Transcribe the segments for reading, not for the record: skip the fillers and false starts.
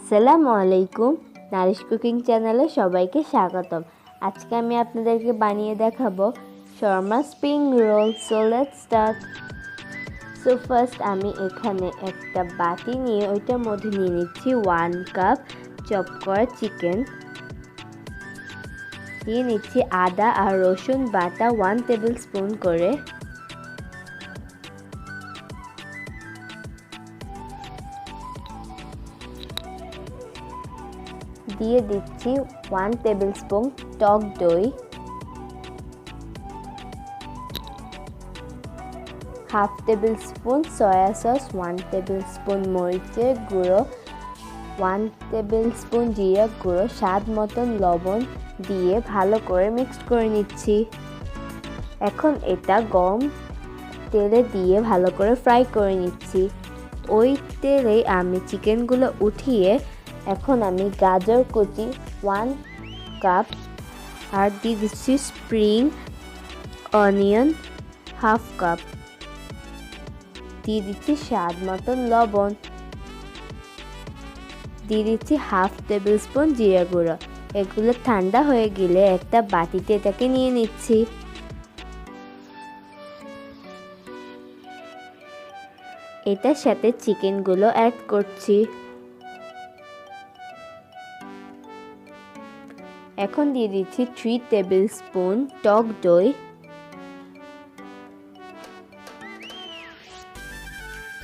আসসালামু আলাইকুম, Nourish cooking চ্যানেলে সবাইকে স্বাগতম। আজকে আমি আপনাদেরকে বানিয়ে দেখাবো Sharma spring roll. So let's start. So first আমি এখানে একটা বাটি নিয়ে ওইটার মধ্যে নিয়ে নিচ্ছি 1 কাপ চপ করা চিকেন, নিয়ে নিচ্ছি আদা আর রসুন বাটা 1 টেবিল স্পুন করে, দিয়ে দিচ্ছি 1 টেবিল স্পুন টক দই, half table spoon soya sauce, 1 table spoon মরিচের গুঁড়ো, 1 টেবিল স্পুন জিরা গুঁড়ো, স্বাদ মতন লবণ দিয়ে ভালো করে মিক্স করে নিচ্ছি। এখন এটা গরম তেলে দিয়ে ভালো করে ফ্রাই করে নিচ্ছি। ওই তেলে আমি চিকেনগুলো উঠিয়ে এখন আমি গাজর কুচি 1 কাপ আর দিয়ে দিচ্ছি স্প্রিং অনিয়ন হাফ কাপ, দিয়ে দিচ্ছি স্বাদ মতন লবণ, দিয়ে দিচ্ছি হাফ টেবিল স্পুন জিরা গুঁড়ো। এগুলো ঠান্ডা হয়ে গেলে একটা বাটিতে এটাকে নিয়ে নিচ্ছি। এটার সাথে চিকেনগুলো অ্যাড করছি। এখন দিয়ে দিচ্ছি 3 টেবিল স্পুন টক দই,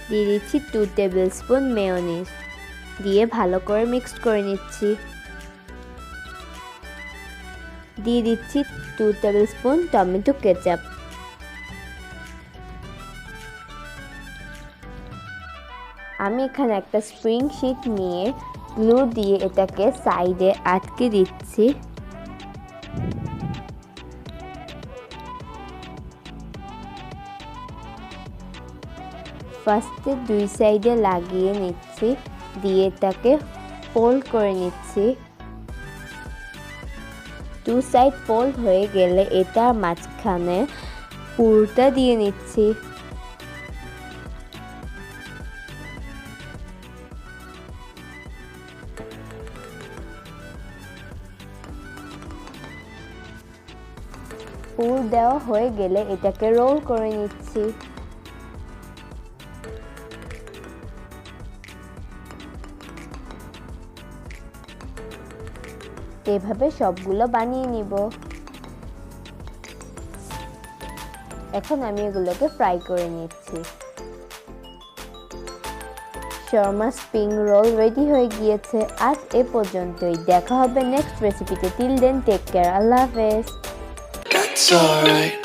দিয়ে দিচ্ছি 2 টেবিল স্পুন মেয়োনিজ, দিয়ে ভালো করে মিক্স করে নিচ্ছি। দিয়ে দিচ্ছি 2 টেবিল স্পুন টমেটো কেচাপ। আমি এখানে একটা স্প্রিং শিট নিয়ে গ্লু দিয়ে এটাকে সাইডে আটকে দিচ্ছি। ফার্স্টে 2 সাইডে লাগিয়ে নিচ্ছি, দিয়ে এটাকে ফোল্ড করে নিচ্ছি। 2 সাইড ফোল্ড হয়ে গেলে এটার মাঝখানে পুরটা দিয়ে নিচ্ছি। পুর দেওয়া হয়ে গেলে এটাকে রোল করে নিচ্ছি। এভাবে সবগুলো বানিয়ে নিব। এখন আমি এগুলোকে ফ্রাই করে নিচ্ছি। শর্মা স্প্রিং রোল রেডি হয়ে গিয়েছে। আজ এ পর্যন্তই, দেখা হবে নেক্সট রেসিপিতে। টিল দেন টেক কেয়ার, আল্লাহ হাফেজ। That's alright.